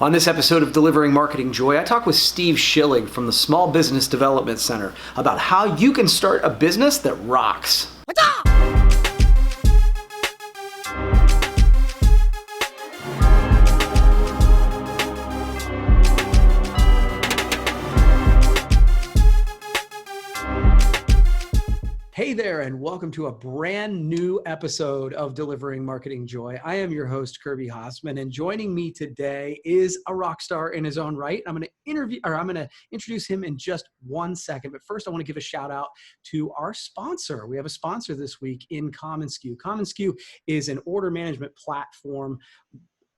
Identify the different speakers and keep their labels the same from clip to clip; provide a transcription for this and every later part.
Speaker 1: On this episode of Delivering Marketing Joy, I talk with Steve Schillig from the Small Business Development Center about how you can start a business that rocks. Hey there, and welcome to a brand new episode of Delivering Marketing Joy. I am your host, Kirby Hasseman, and joining me today is a rock star in his own right. I'm going to introduce him in just 1 second. But first, I want to give a shout out to our sponsor. We have a sponsor this week in commonsku. commonsku is an order management platform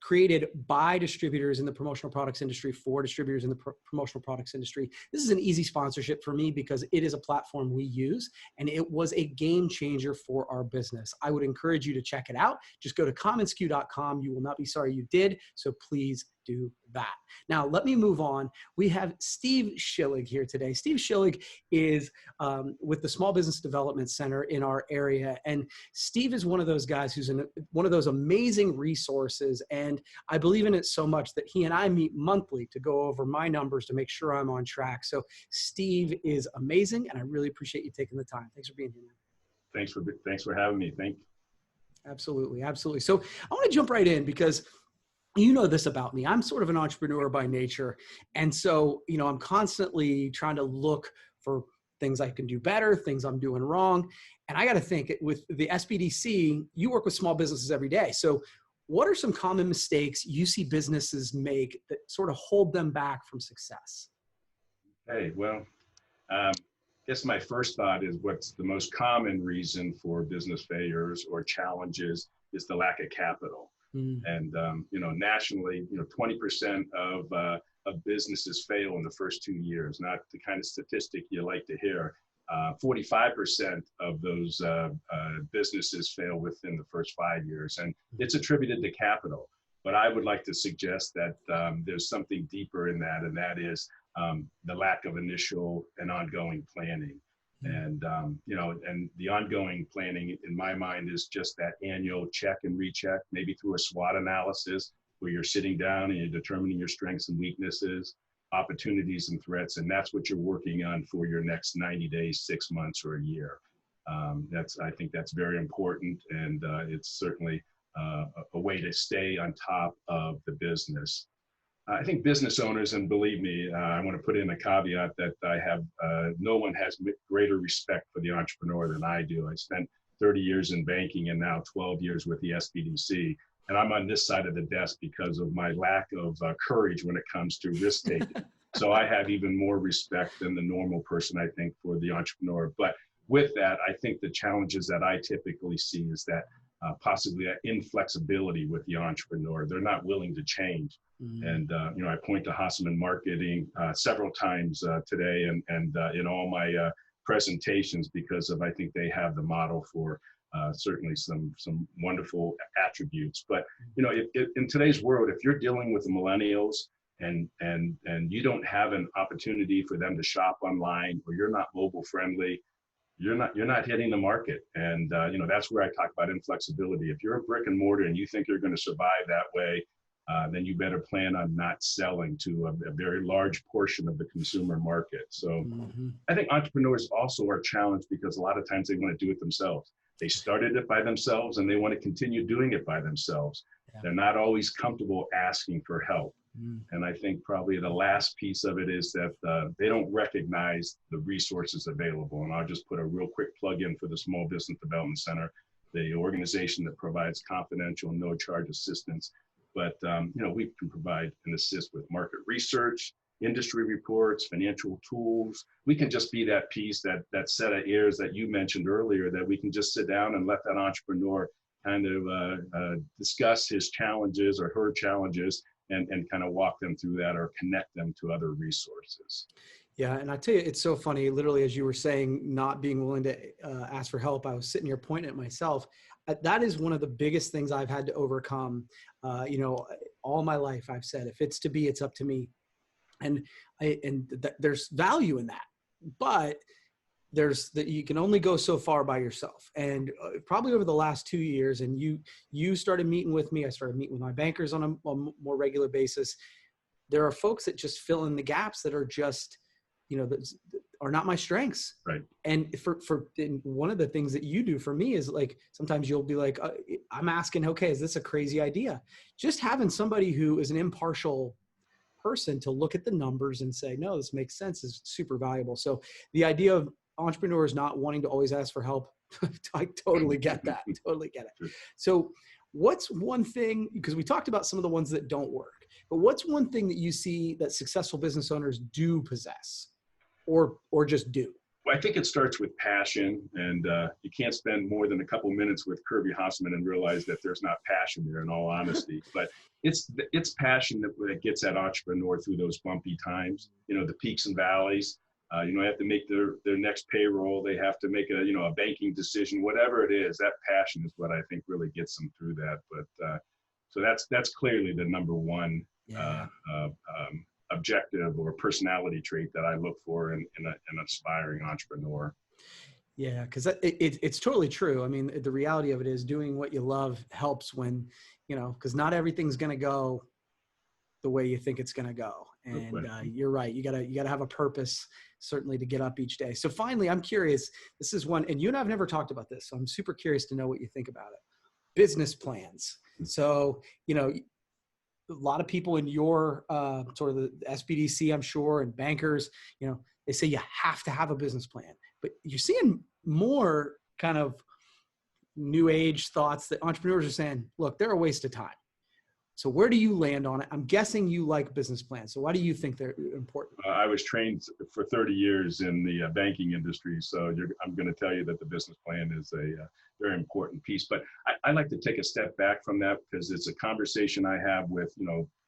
Speaker 1: created by distributors in the promotional products industry for distributors in the promotional products industry. This is an easy sponsorship for me because it is a platform we use and it was a game changer for our business. I would encourage you to check it out. Just go to commonsku.com. You will not be sorry you did. So please do that. Now, let me move on. We have Steve Schillig here today. Steve Schillig is with the Small Business Development Center in our area. And Steve is one of those guys who's one of those amazing resources. And I believe in it so much that he and I meet monthly to go over my numbers to make sure I'm on track. So Steve is amazing, and I really appreciate you taking the time. Thanks for being here, man.
Speaker 2: Thanks for having me.
Speaker 1: Absolutely. Absolutely. So I want to jump right in because you know this about me. I'm sort of an entrepreneur by nature. And so, I'm constantly trying to look for things I can do better, things I'm doing wrong. And I got to think with the SBDC, you work with small businesses every day. So what are some common mistakes you see businesses make that sort of hold them back from success?
Speaker 2: Hey, well, I guess my first thought is what's the most common reason for business failures or challenges is the lack of capital. And, nationally, 20% of businesses fail in the first 2 years, not the kind of statistic you like to hear. 45% of those businesses fail within the first 5 years, and it's attributed to capital. But I would like to suggest that there's something deeper in that, and that is the lack of initial and ongoing planning. And, and the ongoing planning in my mind is just that annual check and recheck, maybe through a SWOT analysis where you're sitting down and you're determining your strengths and weaknesses, opportunities and threats. And that's what you're working on for your next 90 days, 6 months or a year. I think that's very important. And it's certainly a way to stay on top of the business. I think business owners, and believe me, I want to put in a caveat that I have, no one has greater respect for the entrepreneur than I do. I spent 30 years in banking and now 12 years with the SBDC. And I'm on this side of the desk because of my lack of courage when it comes to risk taking. So I have even more respect than the normal person, I think, for the entrepreneur. But with that, I think the challenges that I typically see is that possibly an inflexibility with the entrepreneur. They're not willing to change. And, I point to Hasseman marketing several times today and in all my presentations because I think they have the model for certainly some wonderful attributes. But, in today's world, if you're dealing with the millennials and you don't have an opportunity for them to shop online or you're not mobile friendly, you're not hitting the market. And, that's where I talk about inflexibility. If you're a brick and mortar and you think you're going to survive that way, then you better plan on not selling to a very large portion of the consumer market. So I think entrepreneurs also are challenged because a lot of times they want to do it themselves. They started it by themselves and they want to continue doing it by themselves. Yeah. They're not always comfortable asking for help. And I think probably the last piece of it is that they don't recognize the resources available. And I'll just put a real quick plug in for the Small Business Development Center, the organization that provides confidential, no charge assistance. But, we can provide and assist with market research, industry reports, financial tools. We can just be that piece, that set of ears that you mentioned earlier, that we can just sit down and let that entrepreneur kind of discuss his challenges or her challenges and kind of walk them through that or connect them to other resources.
Speaker 1: Yeah. And I tell you, it's so funny, literally, as you were saying, not being willing to ask for help, I was sitting here pointing at myself. That is one of the biggest things I've had to overcome. All my life, I've said, if it's to be, it's up to me. And there's value in that, but you can only go so far by yourself. And probably over the last 2 years, and you started meeting with me, I started meeting with my bankers on a more regular basis. there are folks that just fill in the gaps that are just, that are not my strengths.
Speaker 2: Right.
Speaker 1: And and one of the things that you do for me is like, sometimes you'll be like, I'm asking, okay, is this a crazy idea? Just having somebody who is an impartial person to look at the numbers and say, no, this makes sense, is super valuable. So the idea of entrepreneurs not wanting to always ask for help, I totally get that. Totally get it. So what's one thing, because we talked about some of the ones that don't work, but what's one thing that you see that successful business owners do possess or just do?
Speaker 2: Well, I think it starts with passion, and you can't spend more than a couple minutes with Kirby Hasseman and realize that there's not passion there, in all honesty. But it's passion that gets that entrepreneur through those bumpy times, the peaks and valleys. They have to make their next payroll. They have to make a banking decision, whatever it is. That passion is what I think really gets them through that. But so that's clearly the number one objective or personality trait that I look for in an aspiring entrepreneur.
Speaker 1: Yeah, because it's totally true. I mean, the reality of it is doing what you love helps when, because not everything's going to go the way you think it's going to go. And you're right. You gotta have a purpose, certainly, to get up each day. So finally, I'm curious, this is one, and you and I've never talked about this, so I'm super curious to know what you think about it. Business plans. So, a lot of people in your sort of the SBDC, I'm sure, and bankers, they say you have to have a business plan. But you're seeing more kind of new age thoughts that entrepreneurs are saying, look, they're a waste of time. So where do you land on it? I'm guessing you like business plans. So why do you think they're important?
Speaker 2: I was trained for 30 years in the banking industry. So I'm going to tell you that the business plan is a very important piece. But I like to take a step back from that, because it's a conversation I have with,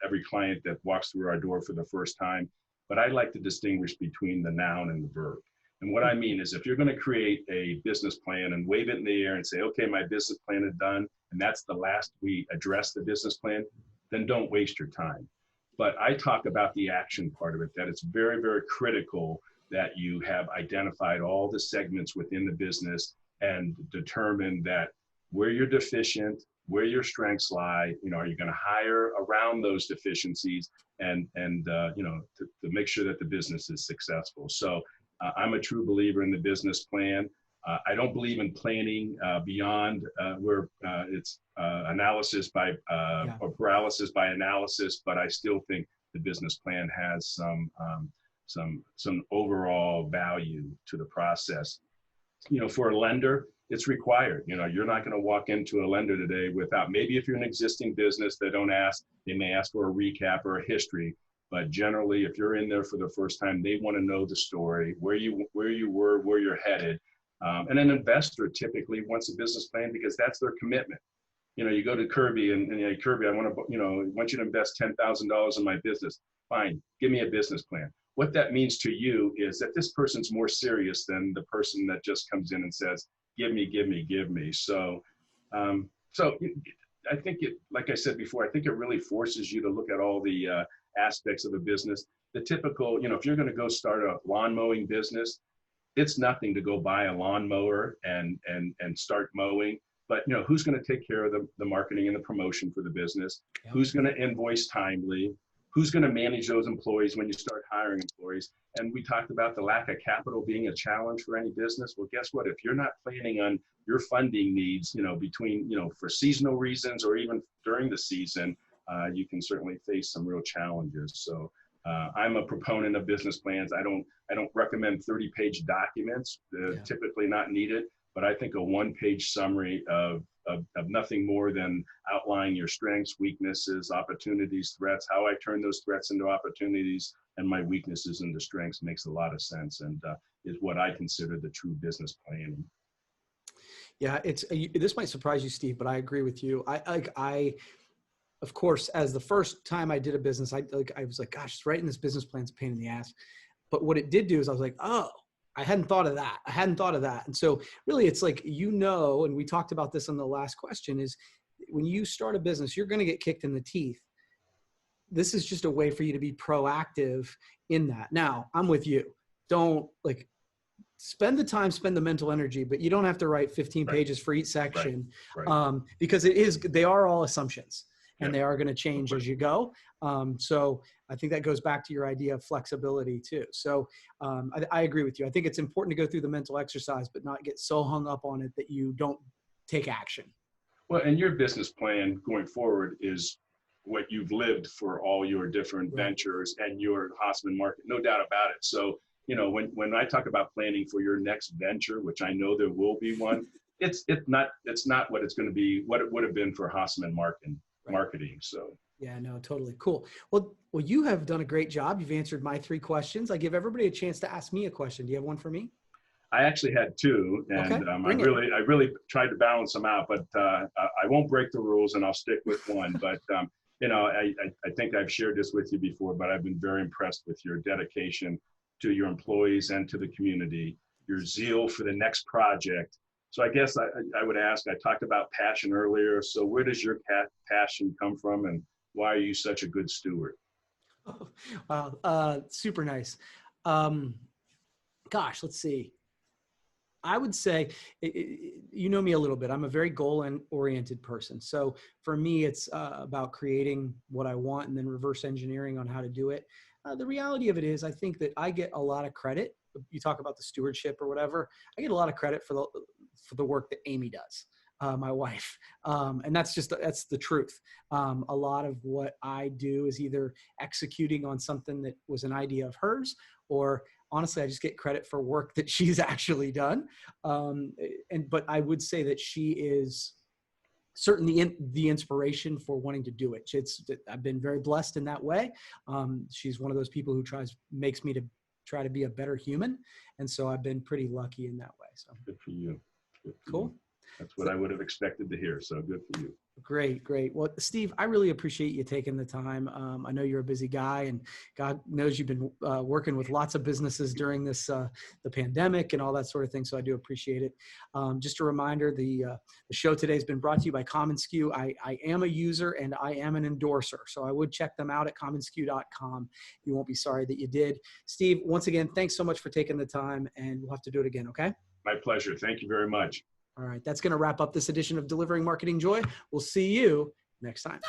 Speaker 2: every client that walks through our door for the first time. But I like to distinguish between the noun and the verb. And what I mean is, if you're going to create a business plan and wave it in the air and say, okay, my business plan is done, and that's the last we address the business plan, then don't waste your time. But I talk about the action part of it, that it's very, very critical that you have identified all the segments within the business and determine that where you're deficient, where your strengths lie, are you going to hire around those deficiencies and to make sure that the business is successful. So I'm a true believer in the business plan. I don't believe in planning beyond where it's analysis by or paralysis by analysis, but I still think the business plan has some overall value to the process. For a lender, it's required. You're not going to walk into a lender today without, maybe if you're an existing business, they may ask for a recap or a history. But generally, if you're in there for the first time, they want to know the story, where you were, where you're headed. And an investor typically wants a business plan because that's their commitment. You go to Kirby and Kirby, I want you to invest $10,000 in my business. Fine, give me a business plan. What that means to you is that this person's more serious than the person that just comes in and says, give me, give me, give me. So I think like I said before, I think it really forces you to look at all the aspects of a business. The typical, if you're going to go start a lawn mowing business, it's nothing to go buy a lawnmower and start mowing. But who's going to take care of the marketing and the promotion for the business? Yep. Who's going to invoice timely? Who's going to manage those employees when you start hiring employees? And we talked about the lack of capital being a challenge for any business. Well, guess what? If you're not planning on your funding needs, between, for seasonal reasons or even during the season, you can certainly face some real challenges. So I'm a proponent of business plans. I don't recommend 30-page documents, typically not needed, but I think a one-page summary of nothing more than outlining your strengths, weaknesses, opportunities, threats, how I turn those threats into opportunities and my weaknesses into strengths makes a lot of sense, and is what I consider the true business planning.
Speaker 1: Yeah, this might surprise you, Steve, but I agree with you. I of course, as the first time I did a business, I was like, gosh, writing this business plan's a pain in the ass. But what it did do is I was like, oh, I hadn't thought of that. I hadn't thought of that. And so really it's like, and we talked about this on the last question, is when you start a business, you're going to get kicked in the teeth. This is just a way for you to be proactive in that. Now, I'm with you. Don't spend the time, spend the mental energy, but you don't have to write 15 pages for each section. Right. Because they are all assumptions. and they are going to change as you go. So I think that goes back to your idea of flexibility too. So I agree with you. I think it's important to go through the mental exercise, but not get so hung up on it that you don't take action.
Speaker 2: Well, and your business plan going forward is what you've lived for all your different ventures and your Hasseman market, no doubt about it. So, when I talk about planning for your next venture, which I know there will be one, it's not what it's going to be, what it would have been for Hasseman marketing. So.
Speaker 1: Yeah, no, totally. Cool. Well, you have done a great job. You've answered my 3 questions. I give everybody a chance to ask me a question. Do you have one for me?
Speaker 2: I actually had 2, and
Speaker 1: okay,
Speaker 2: I really tried to balance them out, but I won't break the rules, and I'll stick with one. But I think I've shared this with you before, but I've been very impressed with your dedication to your employees and to the community, your zeal for the next project. So I guess I would ask, I talked about passion earlier. So where does your passion come from, and why are you such a good steward?
Speaker 1: Wow, super nice. Gosh, let's see. I would say, you know me a little bit. I'm a very goal-oriented person. So for me, it's about creating what I want and then reverse engineering on how to do it. The reality of it is, I think that I get a lot of credit. You talk about the stewardship or whatever. I get a lot of credit for the work that Amy does, my wife. And that's the truth. A lot of what I do is either executing on something that was an idea of hers, or honestly, I just get credit for work that she's actually done. But I would say that she is certainly the inspiration for wanting to do it. I've been very blessed in that way. She's one of those people who makes me to try to be a better human. And so I've been pretty lucky in that way. So
Speaker 2: good for you.
Speaker 1: Cool.
Speaker 2: You. That's what I would have expected to hear. So good for you.
Speaker 1: Great. Well, Steve, I really appreciate you taking the time. I know you're a busy guy, and God knows you've been working with lots of businesses during this, the pandemic and all that sort of thing. So I do appreciate it. Just a reminder, the show today has been brought to you by commonsku. I am a user and I am an endorser. So I would check them out at commonsku.com. You won't be sorry that you did. Steve, once again, thanks so much for taking the time, and we'll have to do it again. Okay.
Speaker 2: My pleasure. Thank you very much.
Speaker 1: All right. That's going to wrap up this edition of Delivering Marketing Joy. We'll see you next time.